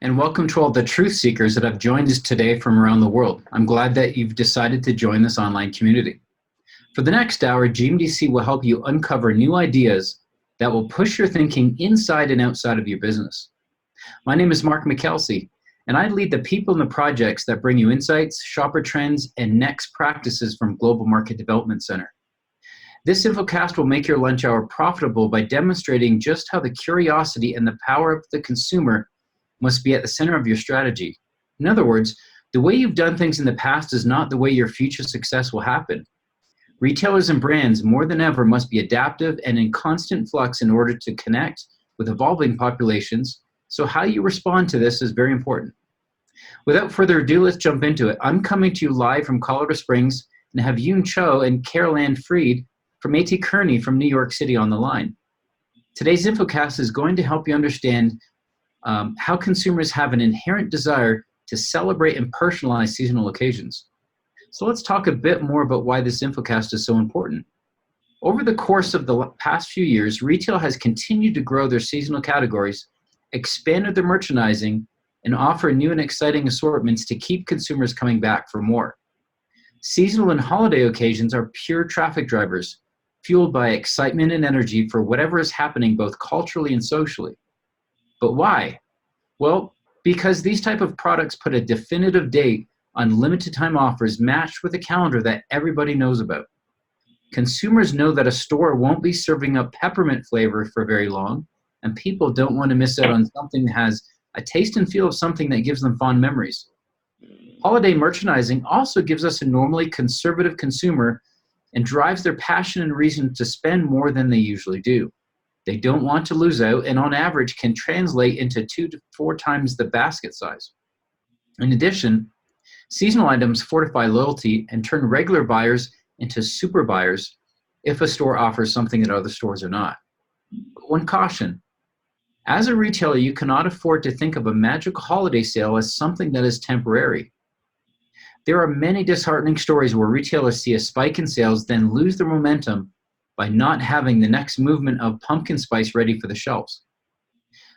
And welcome to all the truth seekers that have joined us today from around the world. I'm glad that you've decided to join this online community. For the next hour, GMDC will help you uncover new ideas that will push your thinking inside and outside of your business. My name is Mark McKelsey, and I lead the people and the projects that bring you insights, shopper trends, and next practices from Global Market Development Center. This Infocast will make your lunch hour profitable by demonstrating just how the curiosity and the power of the consumer must be at the center of your strategy. In other words, the way you've done things in the past is not the way your future success will happen. Retailers and brands more than ever must be adaptive and in constant flux in order to connect with evolving populations, so how you respond to this is very important. Without further ado, let's jump into it. I'm coming to you live from Colorado Springs and have Yoon Cho and Carolanne Freed from AT Kearney from New York City on the line. Today's Infocast is going to help you understand how consumers have an inherent desire to celebrate and personalize seasonal occasions. So let's talk a bit more about why this Infocast is so important. Over the course of the past few years, retail has continued to grow their seasonal categories, expanded their merchandising, and offer new and exciting assortments to keep consumers coming back for more. Seasonal and holiday occasions are pure traffic drivers, fueled by excitement and energy for whatever is happening both culturally and socially. But why? Well, because these type of products put a definitive date on limited time offers matched with a calendar that everybody knows about. Consumers know that a store won't be serving up peppermint flavor for very long, and people don't want to miss out on something that has a taste and feel of something that gives them fond memories. Holiday merchandising also gives us a normally conservative consumer and drives their passion and reason to spend more than they usually do. They don't want to lose out, and on average can translate into 2 to 4 times the basket size. In addition, seasonal items fortify loyalty and turn regular buyers into super buyers if a store offers something that other stores are not. But one caution: as a retailer, you cannot afford to think of a magical holiday sale as something that is temporary. There are many disheartening stories where retailers see a spike in sales, then lose their momentum by not having the next movement of pumpkin spice ready for the shelves.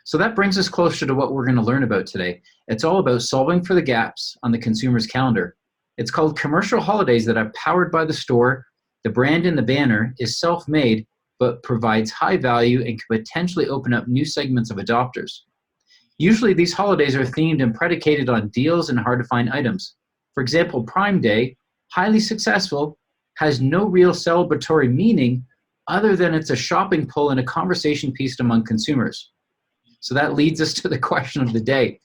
So that brings us closer to what we're going to learn about today. It's all about solving for the gaps on the consumer's calendar. It's called commercial holidays that are powered by the store. The brand and the banner is self-made, but provides high value and can potentially open up new segments of adopters. Usually these holidays are themed and predicated on deals and hard to find items. For example, Prime Day, highly successful, has no real celebratory meaning other than it's a shopping pull and a conversation piece among consumers. So that leads us to the question of the day.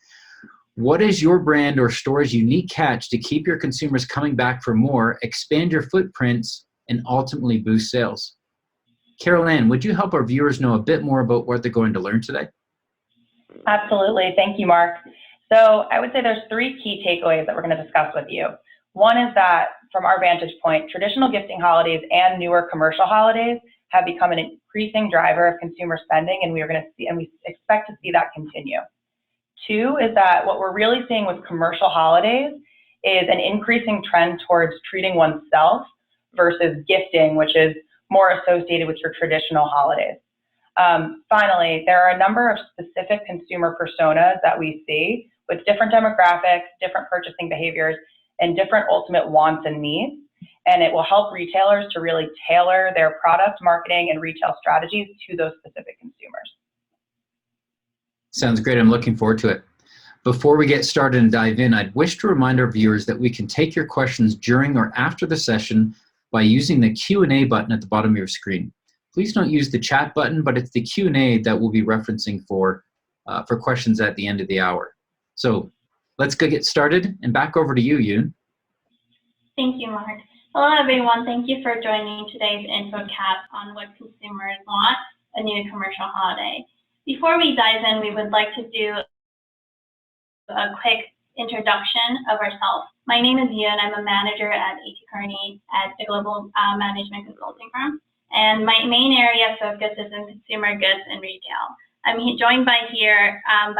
What is your brand or store's unique catch to keep your consumers coming back for more, expand your footprints, and ultimately boost sales? Carolanne, would you help our viewers know a bit more about what they're going to learn today? Absolutely. Thank you, Mark. So I would say there's 3 key takeaways that we're going to discuss with you. One is that from our vantage point, traditional gifting holidays and newer commercial holidays have become an increasing driver of consumer spending, and we expect to see that continue. 2 is that what we're really seeing with commercial holidays is an increasing trend towards treating oneself versus gifting, which is more associated with your traditional holidays. Finally, there are a number of specific consumer personas that we see with different demographics, different purchasing behaviors, and different ultimate wants and needs. And it will help retailers to really tailor their product marketing and retail strategies to those specific consumers. Sounds great. I'm looking forward to it. Before we get started and dive in, I'd wish to remind our viewers that we can take your questions during or after the session by using the Q&A button at the bottom of your screen. Please don't use the chat button, but it's the Q&A that we'll be referencing for questions at the end of the hour. So let's go get started, and back over to you, Yoon. Thank you, Mark. Hello, everyone. Thank you for joining today's Infocast on what consumers want, a new commercial holiday. Before we dive in, we would like to do a quick introduction of ourselves. My name is Yoon. I'm a manager at AT Kearney at a global management consulting firm. And my main area of focus is in consumer goods and retail. I'm joined by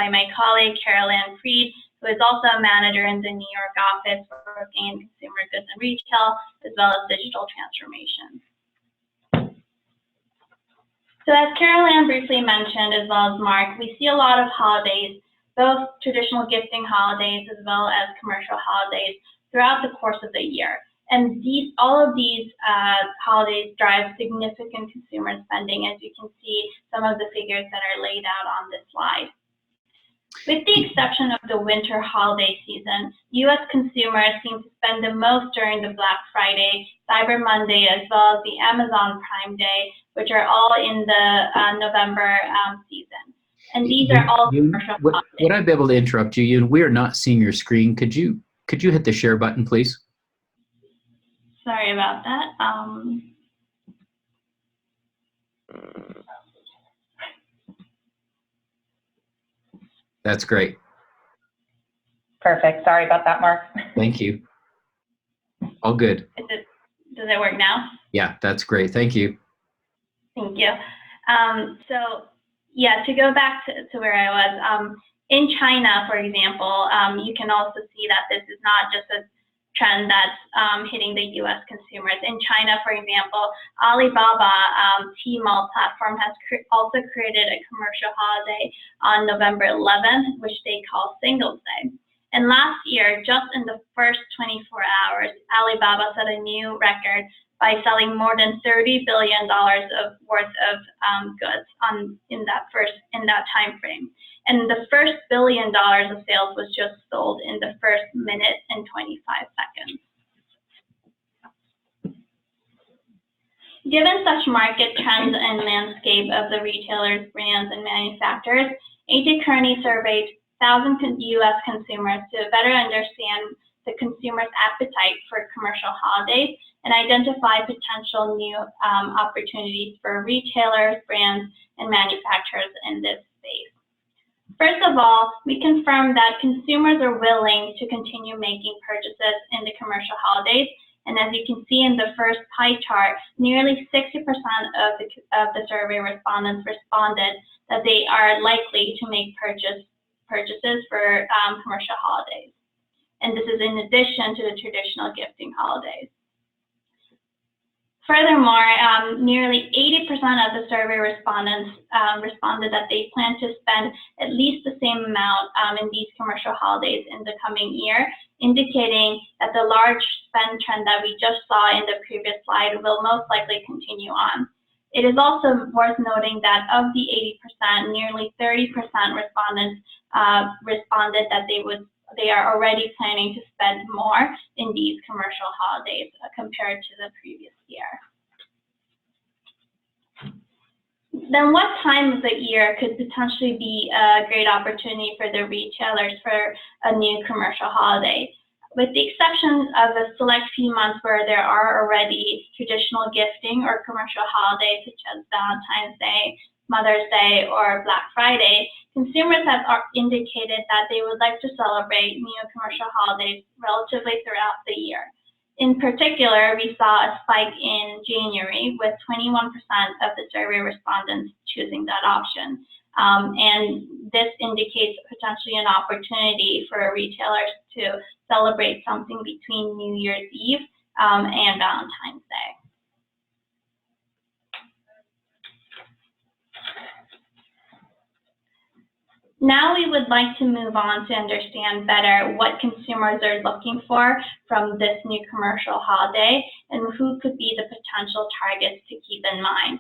my colleague, Carolanne Freed, who is also a manager in the New York office working in consumer goods and retail, as well as digital transformation. So as Carolanne briefly mentioned, as well as Mark, we see a lot of holidays both traditional gifting holidays as well as commercial holidays throughout the course of the year. And all of these holidays drive significant consumer spending, as you can see some of the figures that are laid out on this slide. With the exception of the winter holiday season, U.S. consumers seem to spend the most during the Black Friday, Cyber Monday, as well as the Amazon Prime Day, which are all in the November season. And these are all commercial holidays. Would I be able to interrupt you? Yoon, we are not seeing your screen. Could you hit the share button, please? Sorry about that. That's great. Perfect. Sorry about that, Mark. Thank you. All good. Does it work now? Yeah, that's great. Thank you. Thank you. So yeah, to go back to where I was, in China, for example, you can also see that this is not just a trend that's hitting the U.S. consumers. In China, for example, Alibaba Tmall platform has also created a commercial holiday on November 11th, which they call Singles Day. And last year, just in the first 24 hours, Alibaba set a new record by selling more than $30 billion worth of goods in that time frame. And the first $1 billion of sales was just sold in the first minute and 25 seconds. Given such market trends and landscape of the retailers, brands, and manufacturers, A.J. Kearney surveyed 1,000 U.S. consumers to better understand the consumer's appetite for commercial holidays and identify potential new opportunities for retailers, brands, and manufacturers in this space. First of all, we confirmed that consumers are willing to continue making purchases in the commercial holidays. And as you can see in the first pie chart, nearly 60% of the survey respondents responded that they are likely to make purchases for commercial holidays. And this is in addition to the traditional gifting holidays. Furthermore, nearly 80% of the survey respondents responded that they plan to spend at least the same amount in these commercial holidays in the coming year, indicating that the large spend trend that we just saw in the previous slide will most likely continue on. It is also worth noting that of the 80%, nearly 30% respondents responded that they are already planning to spend more in these commercial holidays compared to the previous year. Then what time of the year could potentially be a great opportunity for the retailers for a new commercial holiday? With the exception of a select few months where there are already traditional gifting or commercial holidays such as Valentine's Day, Mother's Day, or Black Friday, consumers have indicated that they would like to celebrate new commercial holidays relatively throughout the year. In particular, we saw a spike in January with 21% of the survey respondents choosing that option. And this indicates potentially an opportunity for retailers to celebrate something between New Year's Eve and Valentine's Day. Now we would like to move on to understand better what consumers are looking for from this new commercial holiday and who could be the potential targets to keep in mind.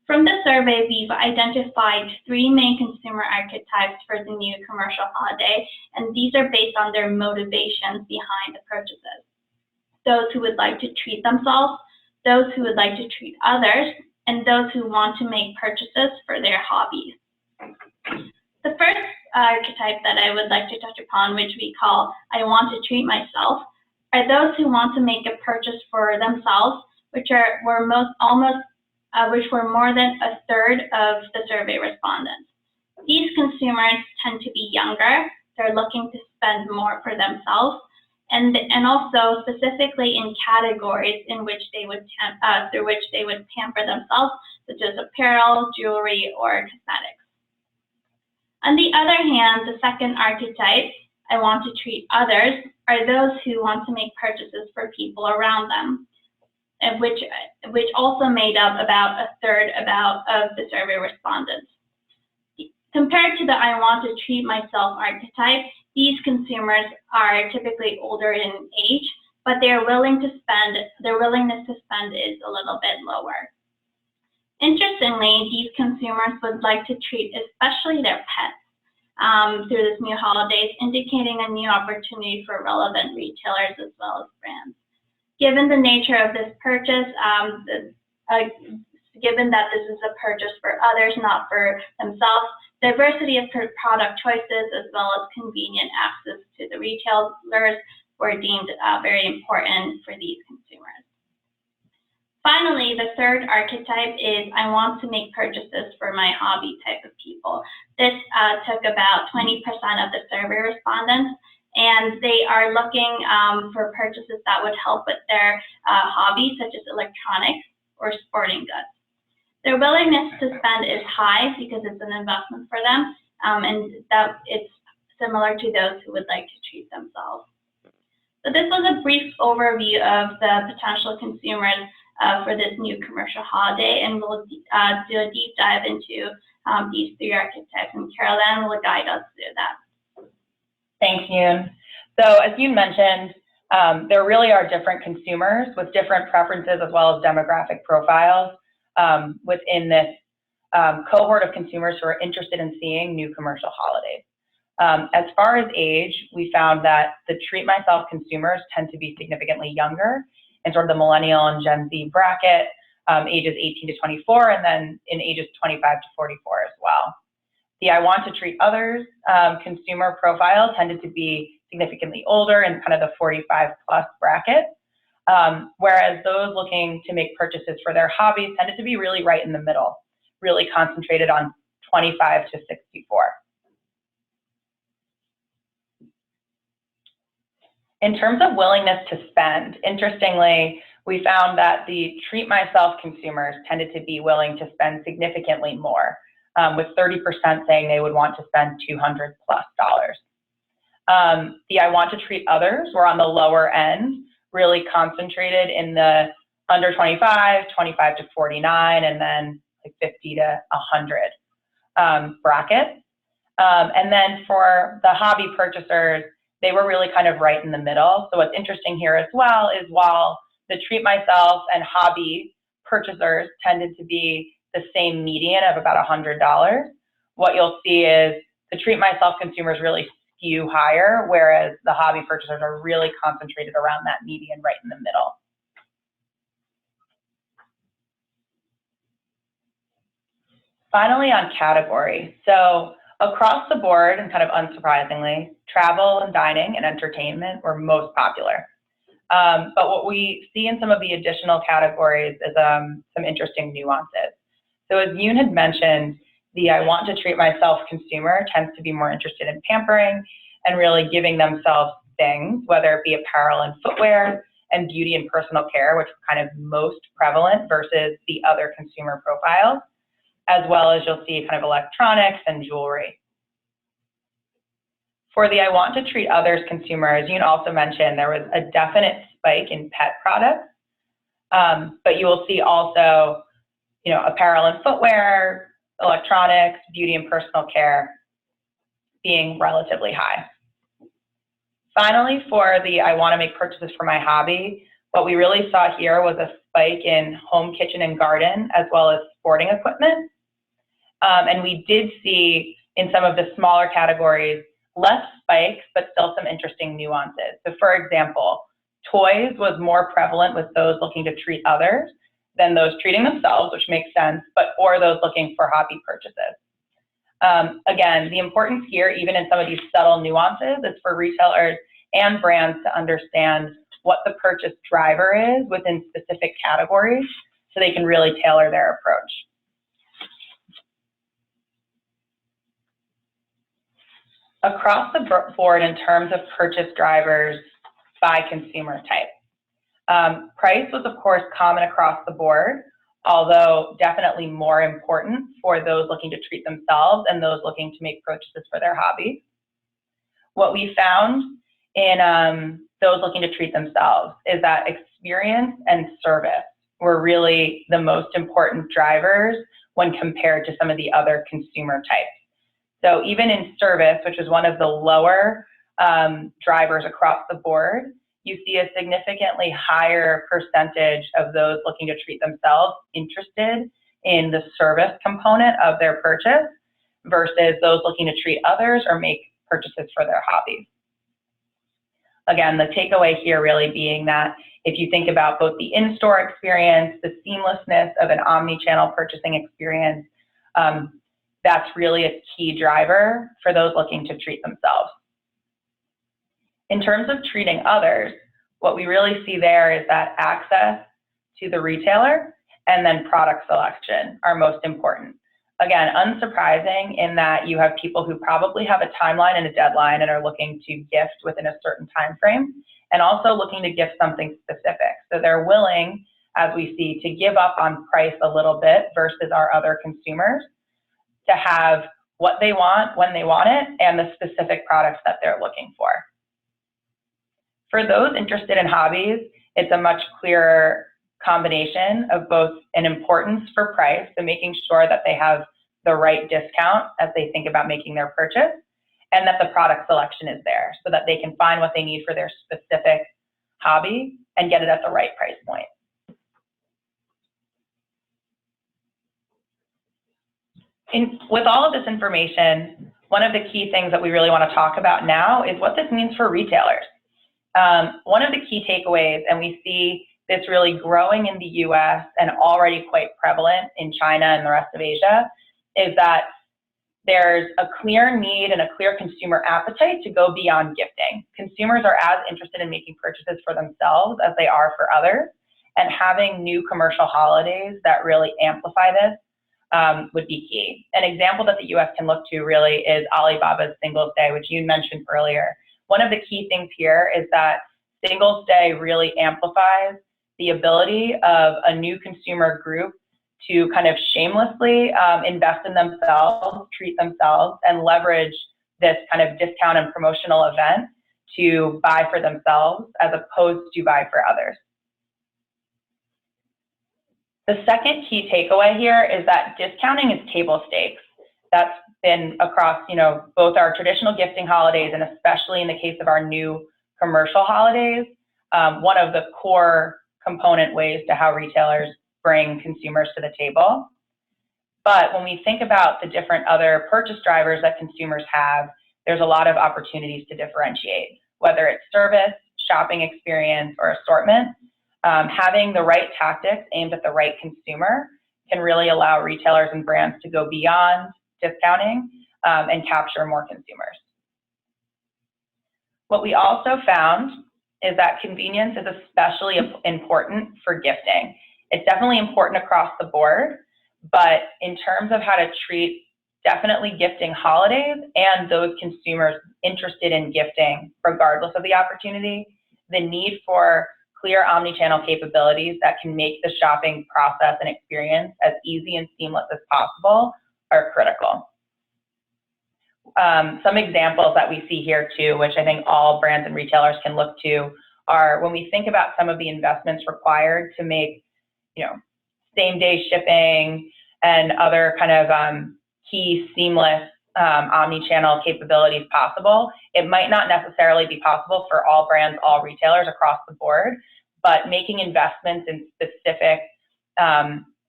From the survey, we've identified 3 main consumer archetypes for the new commercial holiday, and these are based on their motivations behind the purchases. Those who would like to treat themselves, those who would like to treat others, and those who want to make purchases for their hobbies. The first archetype that I would like to touch upon, which we call I want to treat myself, are those who want to make a purchase for themselves, which were more than a third of the survey respondents. These consumers tend to be younger. They're looking to spend more for themselves, and also specifically in categories in which they would through which they would pamper themselves, such as apparel, jewelry, or cosmetics. On the other hand, the second archetype, I want to treat others, are those who want to make purchases for people around them, which also made up about a third of the survey respondents. Compared to the I want to treat myself archetype, these consumers are typically older in age, but their willingness to spend is a little bit lower. Interestingly, these consumers would like to treat especially their pets through this new holidays, indicating a new opportunity for relevant retailers as well as brands. Given the nature of this purchase, given that this is a purchase for others, not for themselves, diversity of product choices as well as convenient access to the retailers were deemed very important for these consumers. Finally, the third archetype is I want to make purchases for my hobby type of people. This took about 20% of the survey respondents, and they are looking for purchases that would help with their hobbies, such as electronics or sporting goods. Their willingness to spend is high because it's an investment for them, and that it's similar to those who would like to treat themselves. So this was a brief overview of the potential consumers for this new commercial holiday, and we'll do a deep dive into these three archetypes, and Carolanne will guide us through that. Thanks, Yoon. So as Yoon mentioned, there really are different consumers with different preferences as well as demographic profiles within this cohort of consumers who are interested in seeing new commercial holidays. As far as age, we found that the treat myself consumers tend to be significantly younger in sort of the millennial and Gen Z bracket, ages 18 to 24, and then in ages 25 to 44 as well. The I want to treat others consumer profile tended to be significantly older in kind of the 45 plus bracket, whereas those looking to make purchases for their hobbies tended to be really right in the middle, really concentrated on 25 to 64. In terms of willingness to spend, interestingly, we found that the treat myself consumers tended to be willing to spend significantly more, with 30% saying they would want to spend $200+. The I want to treat others were on the lower end, really concentrated in the under 25, 25 to 49, and then like 50 to 100 bracket. And then for the hobby purchasers, they were really kind of right in the middle. So what's interesting here as well is while the treat myself and hobby purchasers tended to be the same median of about $100, what you'll see is the treat myself consumers really skew higher, whereas the hobby purchasers are really concentrated around that median right in the middle. Finally, on category. So across the board, and kind of unsurprisingly, travel and dining and entertainment were most popular. But what we see in some of the additional categories is some interesting nuances. So as Yoon had mentioned, the I want to treat myself consumer tends to be more interested in pampering and really giving themselves things, whether it be apparel and footwear and beauty and personal care, which are kind of most prevalent versus the other consumer profiles, as well as you'll see kind of electronics and jewelry. For the I want to treat others consumer, as Yoon also mentioned, there was a definite spike in pet products, but you will see also, you know, apparel and footwear, electronics, beauty and personal care being relatively high. Finally, for the I want to make purchases for my hobby, what we really saw here was a spike in home, kitchen, and garden, as well as sporting equipment. And we did see in some of the smaller categories, less spikes, but still some interesting nuances. So for example, toys was more prevalent with those looking to treat others than those treating themselves, which makes sense, but or those looking for hobby purchases. Again, the importance here, even in some of these subtle nuances, is for retailers and brands to understand what the purchase driver is within specific categories so they can really tailor their approach. Across the board in terms of purchase drivers by consumer type. Price was of course common across the board, although definitely more important for those looking to treat themselves and those looking to make purchases for their hobbies. What we found in those looking to treat themselves is that experience and service were really the most important drivers when compared to some of the other consumer types. So even in service, which is one of the lower drivers across the board, you see a significantly higher percentage of those looking to treat themselves interested in the service component of their purchase versus those looking to treat others or make purchases for their hobbies. Again, the takeaway here really being that if you think about both the in-store experience, the seamlessness of an omni-channel purchasing experience, that's really a key driver for those looking to treat themselves. In terms of treating others, what we really see there is that access to the retailer and then product selection are most important. Again, unsurprising in that you have people who probably have a timeline and a deadline and are looking to gift within a certain time frame, and also looking to gift something specific. So they're willing, as we see, to give up on price a little bit versus our other consumers to have what they want when they want it and the specific products that they're looking for. For those interested in hobbies, it's a much clearer combination of both an importance for price, so making sure that they have the right discount as they think about making their purchase, and that the product selection is there so that they can find what they need for their specific hobby and get it at the right price point. With all of this information, one of the key things that we really want to talk about now is what this means for retailers. One of the key takeaways, and we see this really growing in the US and already quite prevalent in China and the rest of Asia, is that there's a clear need and a clear consumer appetite to go beyond gifting. Consumers are as interested in making purchases for themselves as they are for others, and having new commercial holidays that really amplify this would be key. An example that the US can look to really is Alibaba's Singles Day, which you mentioned earlier. One of the key things here is that Singles Day really amplifies the ability of a new consumer group to kind of shamelessly invest in themselves, treat themselves, and leverage this kind of discount and promotional event to buy for themselves as opposed to buy for others. The second key takeaway here is that discounting is table stakes. That's been across, both our traditional gifting holidays and especially in the case of our new commercial holidays, one of the core component ways to how retailers bring consumers to the table. But when we think about the different other purchase drivers that consumers have, there's a lot of opportunities to differentiate, whether it's service, shopping experience, or assortment. Having the right tactics aimed at the right consumer can really allow retailers and brands to go beyond discounting and capture more consumers. What we also found is that convenience is especially important for gifting. It's definitely important across the board, but in terms of how to treat definitely gifting holidays and those consumers interested in gifting, regardless of the opportunity, the need for clear omni-channel capabilities that can make the shopping process and experience as easy and seamless as possible are critical. Some examples that we see here too, which I think all brands and retailers can look to, are when we think about some of the investments required to make, same-day shipping and other kind of key seamless omni-channel capabilities possible. It might not necessarily be possible for all brands, all retailers across the board, but making investments in specific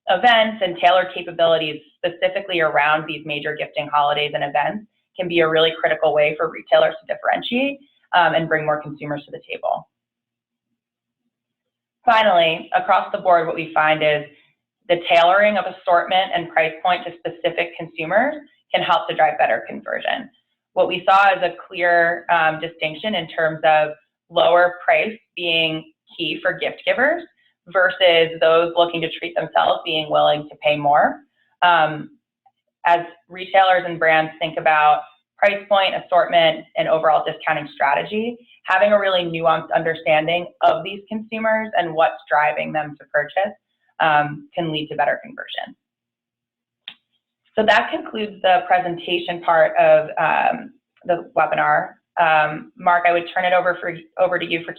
events and tailored capabilities specifically around these major gifting holidays and events can be a really critical way for retailers to differentiate and bring more consumers to the table. Finally, across the board, what we find is the tailoring of assortment and price point to specific consumers can help to drive better conversion. What we saw is a clear distinction in terms of lower price being key for gift givers versus those looking to treat themselves being willing to pay more. As retailers and brands think about price point, assortment, and overall discounting strategy, having a really nuanced understanding of these consumers and what's driving them to purchase can lead to better conversion. So that concludes the presentation part of the webinar. Mark, I would turn it over to you for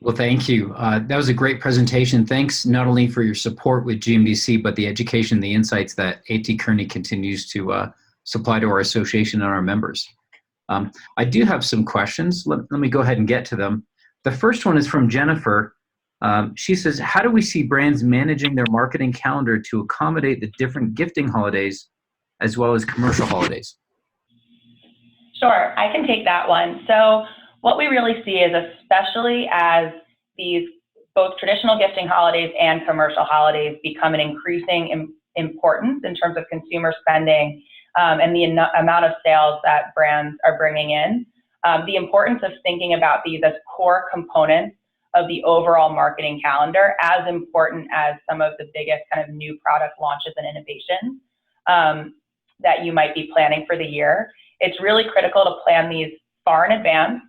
Well, thank you. That was a great presentation. Thanks not only for your support with GMDC, but the education, the insights that AT Kearney continues to supply to our association and our members. I do have some questions. Let me go ahead and get to them. The first one is from Jennifer. She says, how do we see brands managing their marketing calendar to accommodate the different gifting holidays as well as commercial holidays? Sure, I can take that one. So what we really see is, especially as these both traditional gifting holidays and commercial holidays become an increasing importance in terms of consumer spending and the amount of sales that brands are bringing in, the importance of thinking about these as core components of the overall marketing calendar, as important as some of the biggest kind of new product launches and innovations that you might be planning for the year. It's really critical to plan these far in advance,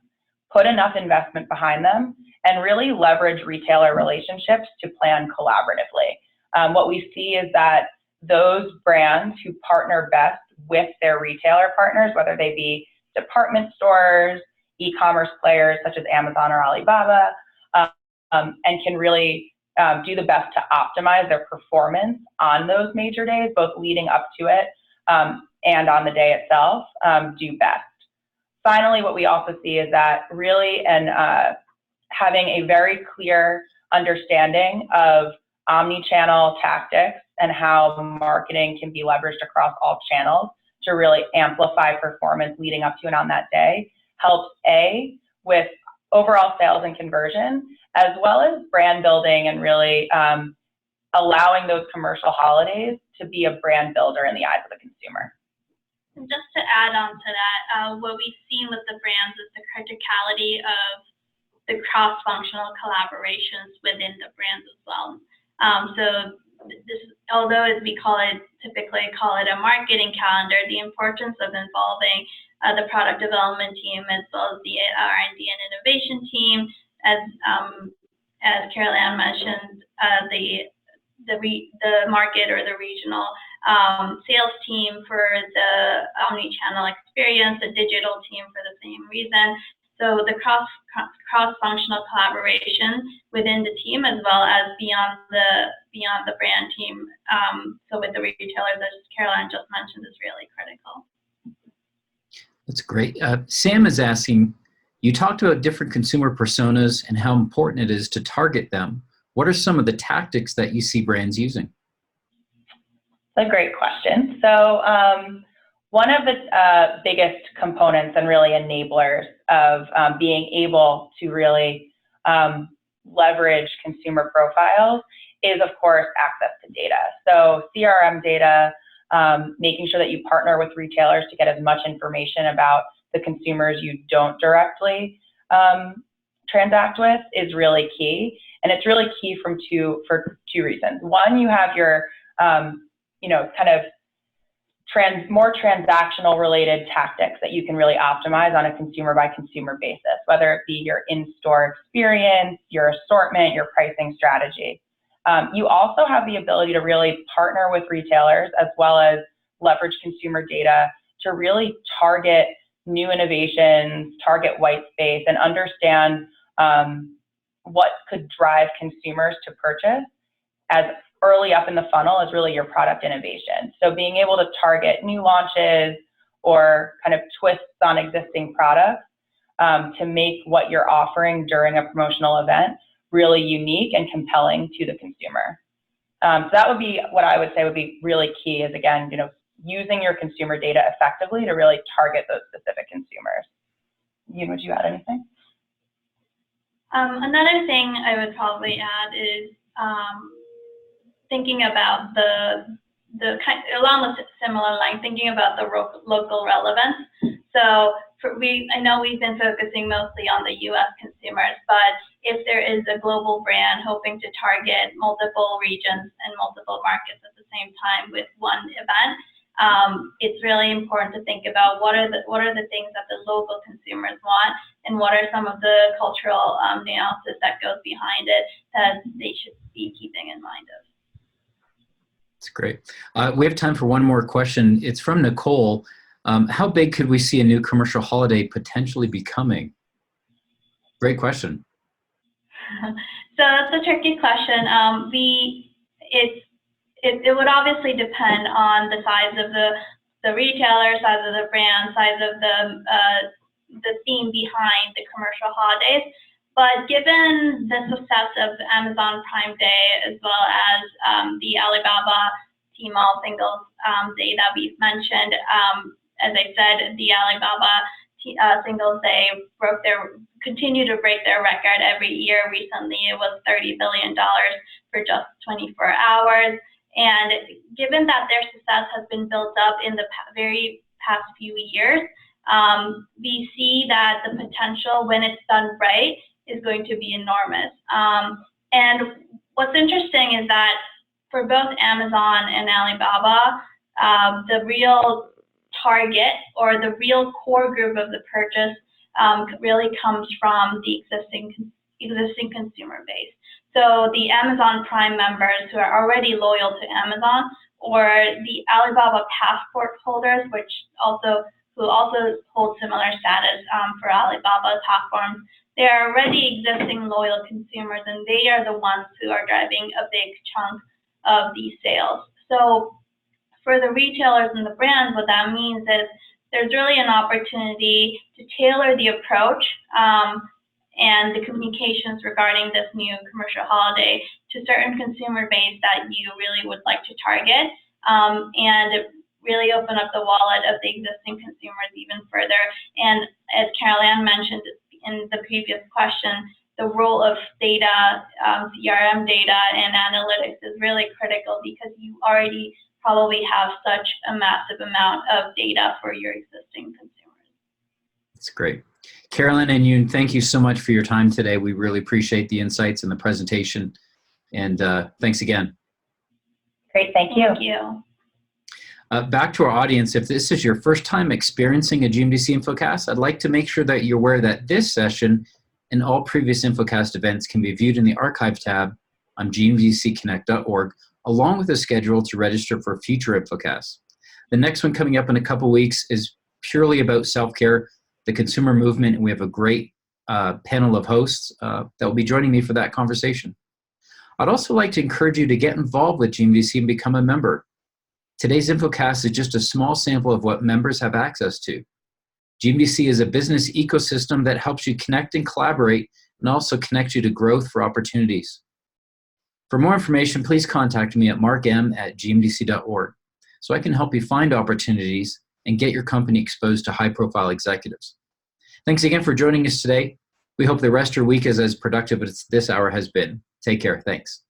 put enough investment behind them, and really leverage retailer relationships to plan collaboratively. What we see is that those brands who partner best with their retailer partners, whether they be department stores, e-commerce players such as Amazon or Alibaba, and can really do the best to optimize their performance on those major days, both leading up to it and on the day itself, do best. Finally, what we also see is that really having a very clear understanding of omni-channel tactics and how marketing can be leveraged across all channels to really amplify performance leading up to and on that day helps with overall sales and conversion, as well as brand building and really allowing those commercial holidays to be a brand builder in the eyes of the consumer. And just to add on to that, what we've seen with the brands is the criticality of the cross-functional collaborations within the brands as well. So this, although as we typically call it a marketing calendar, the importance of involving the product development team as well as the R&D and innovation team, as Carolanne mentioned, the market or the regional sales team for the omni-channel experience, the digital team for the same reason. So the cross-functional collaboration within the team, as well as beyond the brand team. So with the retailers, as Carolanne just mentioned, is really critical. That's great. Sam is asking, you talked about different consumer personas and how important it is to target them. What are some of the tactics that you see brands using? That's a great question. So one of the biggest components and really enablers of being able to really leverage consumer profiles is, of course, access to data. So CRM data, making sure that you partner with retailers to get as much information about the consumers you don't directly transact with is really key. And it's really key for two reasons. One, you have your kind of more transactional related tactics that you can really optimize on a consumer by consumer basis, whether it be your in-store experience, your assortment, your pricing strategy. You also have the ability to really partner with retailers as well as leverage consumer data to really target new innovations, target white space, and understand what could drive consumers to purchase as early up in the funnel as really your product innovation. So being able to target new launches or kind of twists on existing products to make what you're offering during a promotional event really unique and compelling to the consumer. So that would be what I would say would be really key is, again, using your consumer data effectively to really target those specific consumers. Yoon, would you add anything? Another thing I would probably add is thinking about along the similar line, thinking about the local relevance. So I know we've been focusing mostly on the U.S. consumers, but if there is a global brand hoping to target multiple regions and multiple markets at the same time with one event, it's really important to think about what are the things that the local consumers want, and what are some of the cultural nuances that goes behind it that they should be keeping in mind of. That's great. We have time for one more question. It's from Nicole. How big could we see a new commercial holiday potentially becoming? Great question. So that's a tricky question. It would obviously depend on the size of the retailer, size of the brand, size of the theme behind the commercial holidays. But given the success of Amazon Prime Day, as well as the Alibaba Tmall Singles Day that we've mentioned, as I said, the Alibaba Singles Day continue to break their record every year. Recently, it was $30 billion for just 24 hours. And given that their success has been built up in the very past few years, we see that the potential, when it's done right, is going to be enormous. And what's interesting is that for both Amazon and Alibaba, the real target or the real core group of the purchase really comes from the existing consumer base. So the Amazon Prime members who are already loyal to Amazon, or the Alibaba Passport holders, who also hold similar status for Alibaba platforms, they are already existing loyal consumers, and they are the ones who are driving a big chunk of these sales. So for the retailers and the brands, what that means is there's really an opportunity to tailor the approach and the communications regarding this new commercial holiday to certain consumer base that you really would like to target, and really open up the wallet of the existing consumers even further. And as Carolanne mentioned in the previous question, the role of data, CRM data and analytics is really critical, because you already probably have such a massive amount of data for your existing consumers. That's great. Carolanne and Yoon, thank you so much for your time today. We really appreciate the insights and the presentation. And thanks again. Great, thank you. Thank you. Back to our audience, if this is your first time experiencing a GMDC Infocast, I'd like to make sure that you're aware that this session and all previous Infocast events can be viewed in the Archive tab on gmdcconnect.org, along with a schedule to register for future Infocasts. The next one coming up in a couple weeks is purely about self-care, the consumer movement, and we have a great panel of hosts that will be joining me for that conversation. I'd also like to encourage you to get involved with GMDC and become a member. Today's Infocast is just a small sample of what members have access to. GMDC is a business ecosystem that helps you connect and collaborate, and also connect you to growth for opportunities. For more information, please contact me at markm@gmdc.org so I can help you find opportunities and get your company exposed to high-profile executives. Thanks again for joining us today. We hope the rest of your week is as productive as this hour has been. Take care. Thanks.